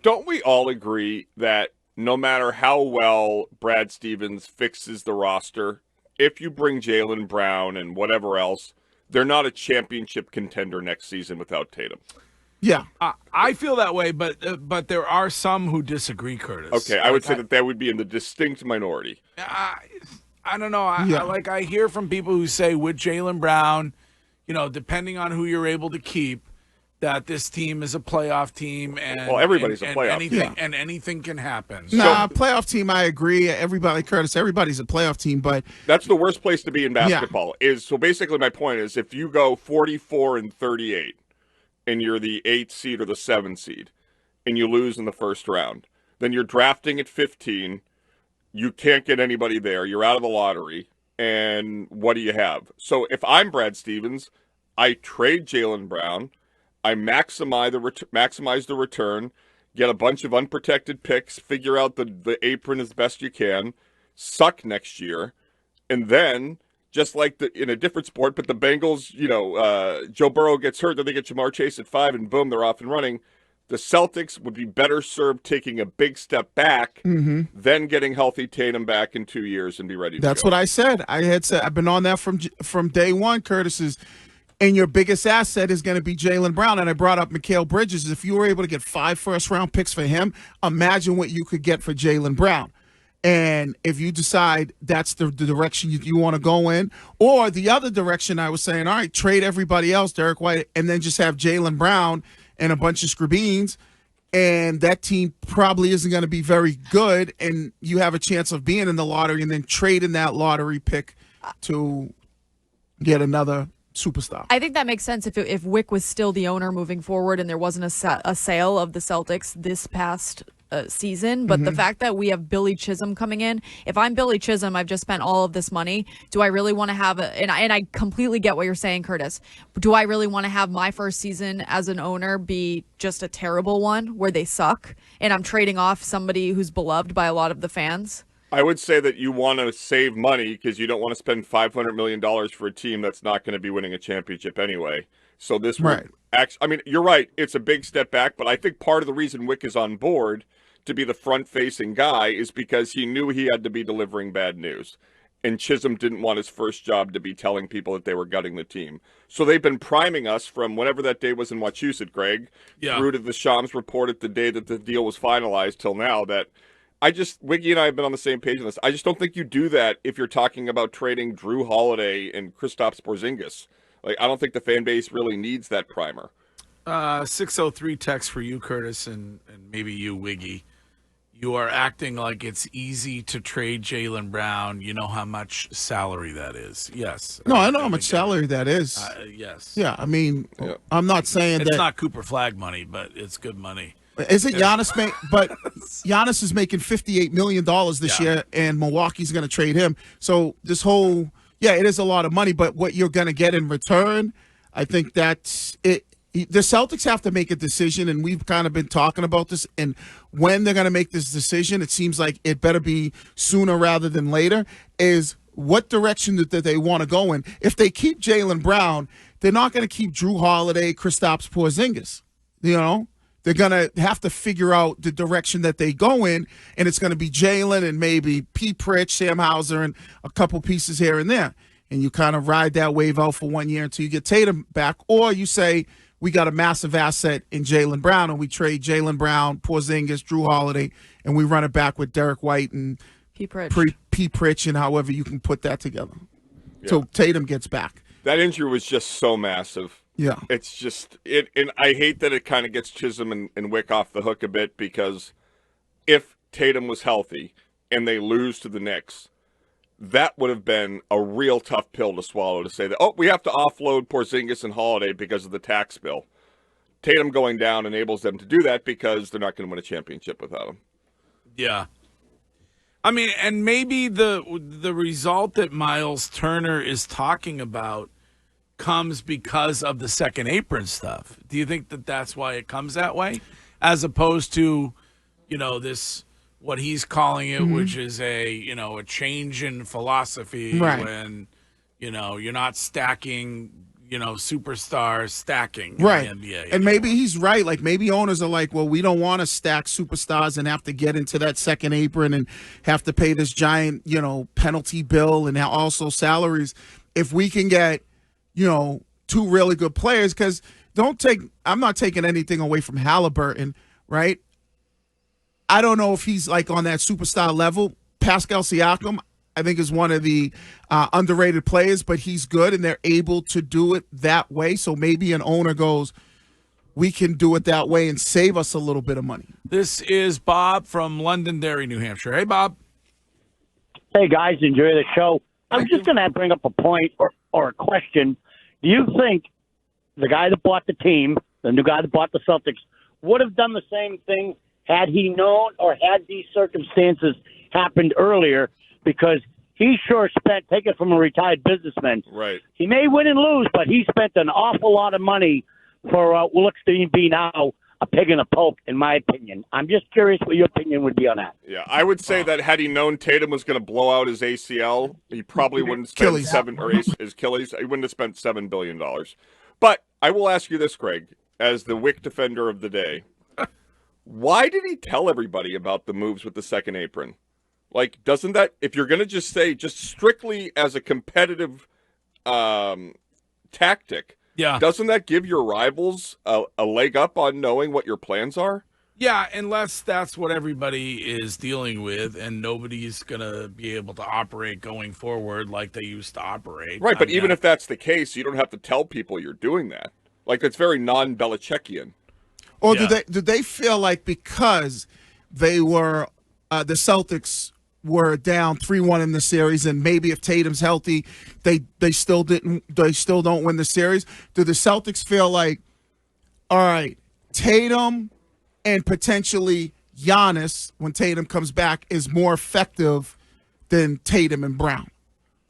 don't we all agree that no matter how well Brad Stevens fixes the roster, if you bring Jaylen Brown and whatever else, they're not a championship contender next season without Tatum? Yeah. I feel that way, but there are some who disagree, Curtis. Okay, I would say that would be in the distinct minority. I don't know. I hear from people who say with Jaylen Brown, depending on who you're able to keep, that this team is a playoff team, and everybody's a playoff team, and anything can happen. Playoff team. I agree. Everybody's a playoff team, but that's the worst place to be in basketball. So basically, my point is, if you go 44-38, and you're the 8th seed or the 7th seed, and you lose in the first round, then you're drafting at 15. You can't get anybody there. You're out of the lottery, and what do you have? So if I'm Brad Stevens, I trade Jaylen Brown. I maximize the return, get a bunch of unprotected picks, figure out the apron as best you can, suck next year, and then, just like in a different sport, but the Bengals, Joe Burrow gets hurt, then they get Jamar Chase at 5, and boom, they're off and running. The Celtics would be better served taking a big step back than getting healthy Tatum back in 2 years and be ready to go. That's what I said. I've been on that from day one, Curtis. And your biggest asset is going to be Jaylen Brown. And I brought up Mikal Bridges. If you were able to get 5 first-round picks for him, imagine what you could get for Jaylen Brown. And if you decide that's the direction you want to go in, or the other direction, I was saying, all right, trade everybody else, Derrick White, and then just have Jaylen Brown and a bunch of scrubbeans, and that team probably isn't going to be very good, and you have a chance of being in the lottery and then trading that lottery pick to get another superstar. I think that makes sense if Wick was still the owner moving forward and there wasn't a sale of the Celtics this past season. But the fact that we have Billy Chisholm coming in, if I'm Billy Chisholm, I've just spent all of this money. Do I really want to have and I completely get what you're saying, Curtis. Do I really want to have my first season as an owner be just a terrible one where they suck and I'm trading off somebody who's beloved by a lot of the fans? I would say that you want to save money because you don't want to spend $500 million for a team that's not going to be winning a championship anyway. So this right. You're right. It's a big step back, but I think part of the reason Wick is on board to be the front-facing guy is because he knew he had to be delivering bad news. And Chisholm didn't want his first job to be telling people that they were gutting the team. So they've been priming us from whenever that day was in Wachusett, Greg, through to the Shams report at the day that the deal was finalized till now that Wiggy and I have been on the same page on this. I just don't think you do that if you're talking about trading Drew Holiday and Kristaps Porzingis. Like, I don't think the fan base really needs that primer. 603 text for you, Curtis, and maybe you, Wiggy. You are acting like it's easy to trade Jaylen Brown. You know how much salary that is. Yes. No, I know how much salary that is. Yes. Yeah, I mean, I'm not saying it's that. It's not Cooper Flag money, but it's good money. Is it Giannis? But Giannis is making $58 million this year, and Milwaukee's going to trade him. So this whole, it is a lot of money, but what you're going to get in return, I think that's it. The Celtics have to make a decision, and we've kind of been talking about this. And when they're going to make this decision, it seems like it better be sooner rather than later, is what direction that they want to go in. If they keep Jaylen Brown, they're not going to keep Drew Holiday, Kristaps Porzingis, They're going to have to figure out the direction that they go in, and it's going to be Jaylen and maybe Pete Pritch, Sam Hauser, and a couple pieces here and there. And you kind of ride that wave out for 1 year until you get Tatum back. Or you say, we got a massive asset in Jaylen Brown, and we trade Jaylen Brown, Porzingis, Drew Holiday, and we run it back with Derrick White and Pete Pritch, and however you can put that together. Yeah. So Tatum gets back. That injury was just so massive. Yeah. It's just and I hate that it kind of gets Chisholm and Wick off the hook a bit, because if Tatum was healthy and they lose to the Knicks, that would have been a real tough pill to swallow, to say that, we have to offload Porzingis and Holiday because of the tax bill. Tatum going down enables them to do that because they're not going to win a championship without him. Yeah. I mean, and maybe the result that Miles Turner is talking about comes because of the second apron stuff. Do you think that that's why it comes that way, as opposed to, this what he's calling it, which is a change in philosophy, right, when you're not stacking superstar stacking Right. in the NBA. And maybe he's right. Like maybe owners are like, well, we don't want to stack superstars and have to get into that second apron and have to pay this giant, penalty bill and also salaries. If we can get, two really good players, because I'm not taking anything away from Halliburton, right? I don't know if he's like on that superstar level. Pascal Siakam, I think, is one of the underrated players, but he's good, and they're able to do it that way. So maybe an owner goes, we can do it that way and save us a little bit of money. This is Bob from Londonderry, New Hampshire. Hey, Bob. Hey, guys, enjoy the show. I'm just going to bring up a point or a question. Do you think the guy that bought the team, the new guy that bought the Celtics, would have done the same thing had he known or had these circumstances happened earlier? Because he sure spent, take it from a retired businessman. Right. He may win and lose, but he spent an awful lot of money for what looks to be now a pig in a poke, in my opinion. I'm just curious what your opinion would be on that. Yeah, I would say that had he known Tatum was going to blow out his ACL, he probably wouldn't spend Achilles. his Achilles. He wouldn't have spent $7 billion. But I will ask you this, Craig, as the Wick defender of the day. Why did he tell everybody about the moves with the second apron? Like, doesn't that, if you're going to just say, just strictly as a competitive tactic, doesn't that give your rivals a leg up on knowing what your plans are? Yeah, unless that's what everybody is dealing with, and nobody's going to be able to operate going forward like they used to operate. Right, but even if that's the case, you don't have to tell people you're doing that. Like, that's very non-Belichickian. Or do they feel like because they were the Celtics were down 3-1 in the series, and maybe if Tatum's healthy, they still don't win the series? Do the Celtics feel like, all right, Tatum and potentially Giannis, when Tatum comes back, is more effective than Tatum and Brown?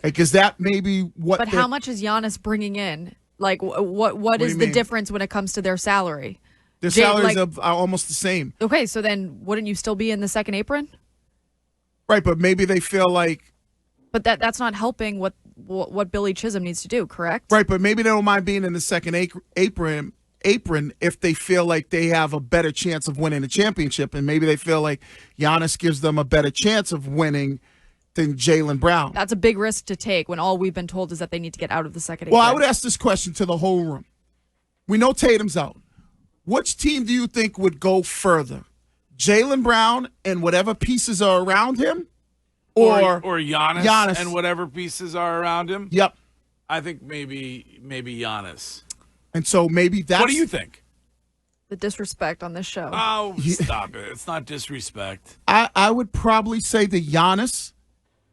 Like, is that maybe what? But how much is Giannis bringing in? Like, what is the difference when it comes to their salary? Their salaries are almost the same. Okay, so then wouldn't you still be in the second apron? Right, but maybe they feel like. But that's not helping what Billy Chisholm needs to do, correct? Right, but maybe they don't mind being in the second apron if they feel like they have a better chance of winning a championship, and maybe they feel like Giannis gives them a better chance of winning than Jaylen Brown. That's a big risk to take when all we've been told is that they need to get out of the second apron. Well, I would ask this question to the whole room. We know Tatum's out. Which team do you think would go further? Jaylen Brown and whatever pieces are around him? Or Giannis and whatever pieces are around him? Yep. I think maybe Giannis. And so maybe that's... What do you think? The disrespect on this show. Oh, stop it. It's not disrespect. I would probably say the Giannis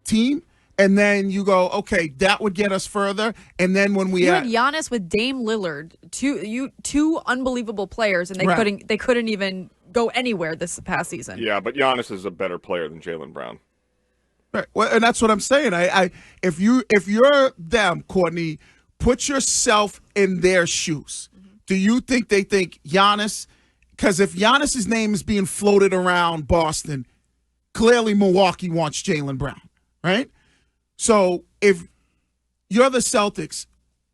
team, and then you go, okay, that would get us further. And then when we had Giannis with Dame Lillard, two unbelievable players, and they couldn't even go anywhere this past season. Yeah, but Giannis is a better player than Jaylen Brown. Right. Well, and that's what I'm saying. If you're them, Courtney, put yourself in their shoes. Mm-hmm. Do you think they think Giannis? Because if Giannis's name is being floated around Boston, clearly Milwaukee wants Jaylen Brown, right? So if you're the Celtics,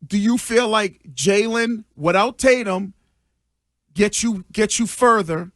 do you feel like Jaylen, without Tatum, gets you further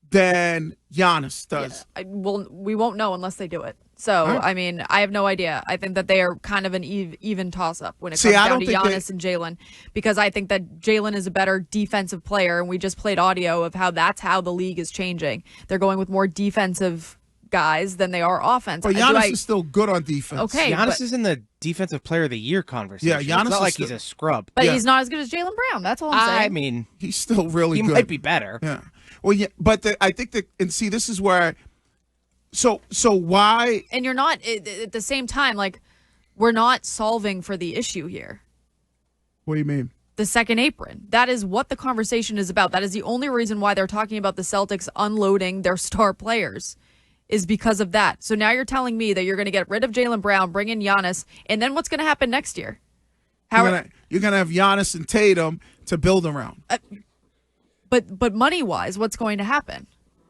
than Giannis does? Yeah, we won't know unless they do it. So, right. I mean, I have no idea. I think that they are kind of an even toss-up when it comes down to Giannis and Jaylen, because I think that Jaylen is a better defensive player, and we just played audio of how that's how the league is changing. They're going with more defensive guys than they are offense. But Giannis is still good on defense. Okay, Giannis is in the Defensive Player of the Year conversation. Yeah, Giannis it's not like he's a scrub. But he's not as good as Jaylen Brown. That's all I'm saying. I mean, he's still really good. He might be better. Yeah. Well, yeah, but I think that, and see, this is where so why? And you're not at the same time, like, we're not solving for the issue here. What do you mean? The second apron. That is what the conversation is about. That is the only reason why they're talking about the Celtics unloading their star players, is because of that. So now you're telling me that you're going to get rid of Jaylen Brown, bring in Giannis, and then what's going to happen next year? You're gonna have Giannis and Tatum to build around. But money-wise, what's going to happen?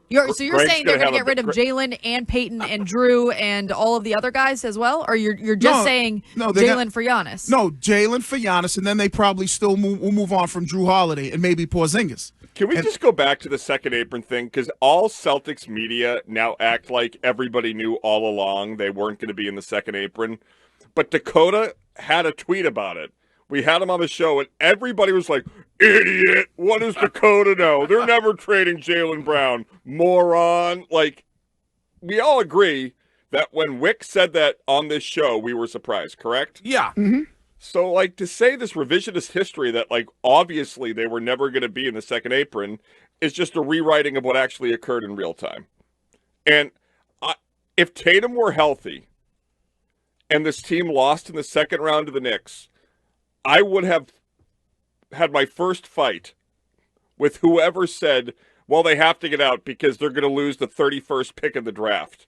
So you're Greg's saying they're going to have get rid of Jaylen and Peyton and Drew and all of the other guys as well? Or you're just saying Jaylen for Giannis? No, Jaylen for Giannis, and then they probably still will move on from Drew Holiday and maybe Porzingis. Can we just go back to the second apron thing? Because all Celtics media now act like everybody knew all along they weren't going to be in the second apron. But Dakota had a tweet about it. We had him on the show, and everybody was like, idiot, what does Dakota know? They're never trading Jaylen Brown. Moron. Like, we all agree that when Wick said that on this show, we were surprised, correct? Yeah. Mm-hmm. So, like, to say this revisionist history that, like, obviously they were never going to be in the second apron is just a rewriting of what actually occurred in real time. And if Tatum were healthy and this team lost in the second round to the Knicks, I would have had my first fight with whoever said, well, they have to get out because they're going to lose the 31st pick of the draft.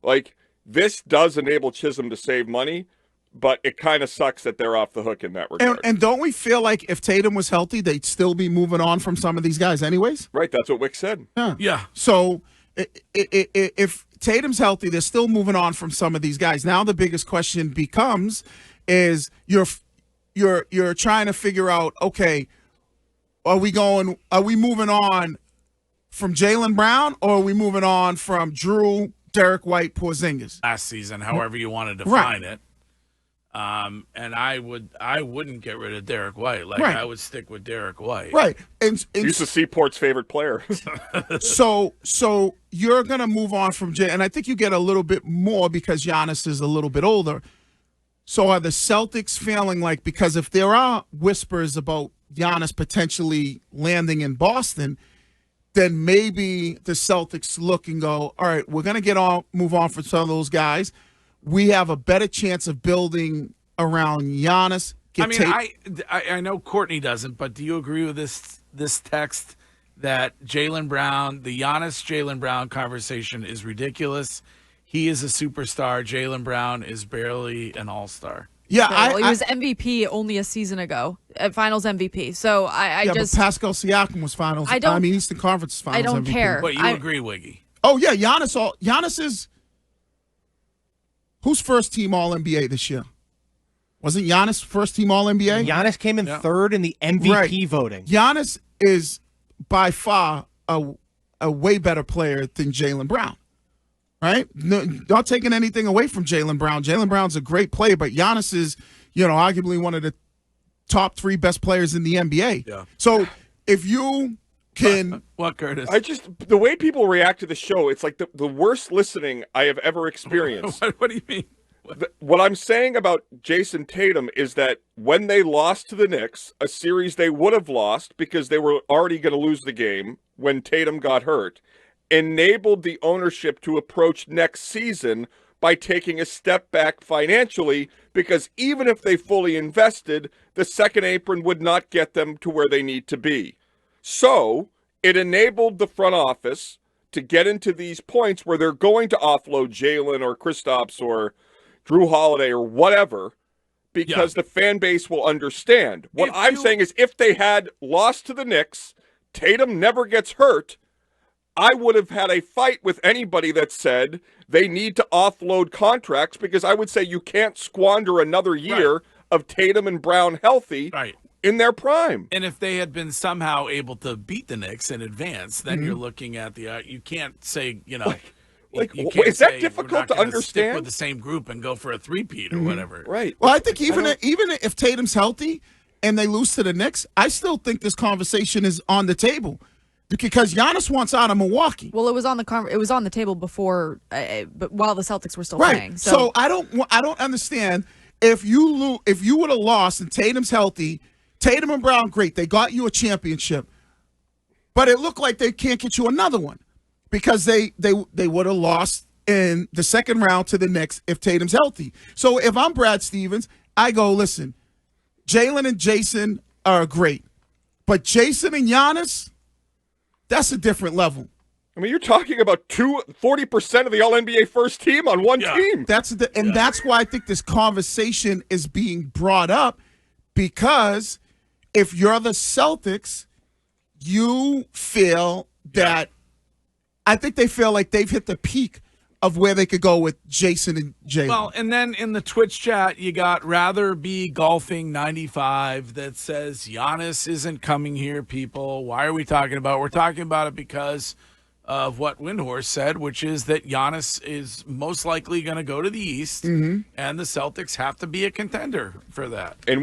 Like, this does enable Chisholm to save money, but it kind of sucks that they're off the hook in that regard. And don't we feel like if Tatum was healthy, they'd still be moving on from some of these guys anyways? Right, that's what Wick said. Yeah. So if Tatum's healthy, they're still moving on from some of these guys. Now the biggest question becomes is you're trying to figure out, okay, are we moving on from Jaylen Brown, or are we moving on from Drew, Derrick White, Porzingis? Last season, however you want to define it. And I wouldn't get rid of Derrick White. Like, I would stick with Derrick White. Right. And He's the Seaport's favorite player. so you're going to move on from Jay, and I think you get a little bit more because Giannis is a little bit older. So are the Celtics feeling like, because if there are whispers about Giannis potentially landing in Boston, then maybe the Celtics look and go, all right, we're going to move on from some of those guys. We have a better chance of building around Giannis. I know Courtney doesn't, but do you agree with this text that Jaylen Brown, the Giannis Jaylen Brown conversation is ridiculous? He is a superstar. Jaylen Brown is barely an all-star. Yeah, he was MVP only a season ago, Finals MVP. So but Pascal Siakam was Finals. Eastern Conference Finals. I don't MVP. care. But you agree, Wiggy? Oh yeah, Giannis is who's first team All NBA this year? Wasn't Giannis first team All NBA? Giannis came in third in the MVP voting. Giannis is by far a way better player than Jaylen Brown. Right? No, not taking anything away from Jaylen Brown. Jaylen Brown's a great player, but Giannis is, arguably one of the top 3 best players in the NBA. Yeah. So if you can... What, Curtis? The way people react to the show, it's like the worst listening I have ever experienced. What do you mean? What I'm saying about Jason Tatum is that when they lost to the Knicks, a series they would have lost because they were already going to lose the game when Tatum got hurt, enabled the ownership to approach next season by taking a step back financially, because even if they fully invested, the second apron would not get them to where they need to be. So it enabled the front office to get into these points where they're going to offload Jaylen or Kristaps or Drew Holiday or whatever, because the fan base will understand. What I'm saying is, if they had lost to the Knicks, Tatum never gets hurt, I would have had a fight with anybody that said they need to offload contracts, because I would say you can't squander another year of Tatum and Brown healthy in their prime. And if they had been somehow able to beat the Knicks in advance, then you're looking at you can't say, you can't is that difficult to understand? Stick with the same group and go for a three-peat or whatever. Right. Well, I think even if Tatum's healthy and they lose to the Knicks, I still think this conversation is on the table. Because Giannis wants out of Milwaukee. Well, it was on the table before, but while the Celtics were still right. playing. So I don't understand if you would have lost and Tatum's healthy. Tatum and Brown, great, they got you a championship, but it looked like they can't get you another one because they would have lost in the second round to the Knicks if Tatum's healthy. So if I'm Brad Stevens, I go, listen, Jaylen and Jason are great, but Jason and Giannis, that's a different level. I mean, you're talking about 40% of the All-NBA first team on one team. That's why I think this conversation is being brought up, because if you're the Celtics, you feel that I think they feel like they've hit the peak of where they could go with Jason and Jaylen. Well, and then in the Twitch chat, you got Rather Be Golfing 95 that says Giannis isn't coming here, people. Why are we talking about it? We're talking about it because of what Windhorse said, which is that Giannis is most likely going to go to the East, and the Celtics have to be a contender for that. And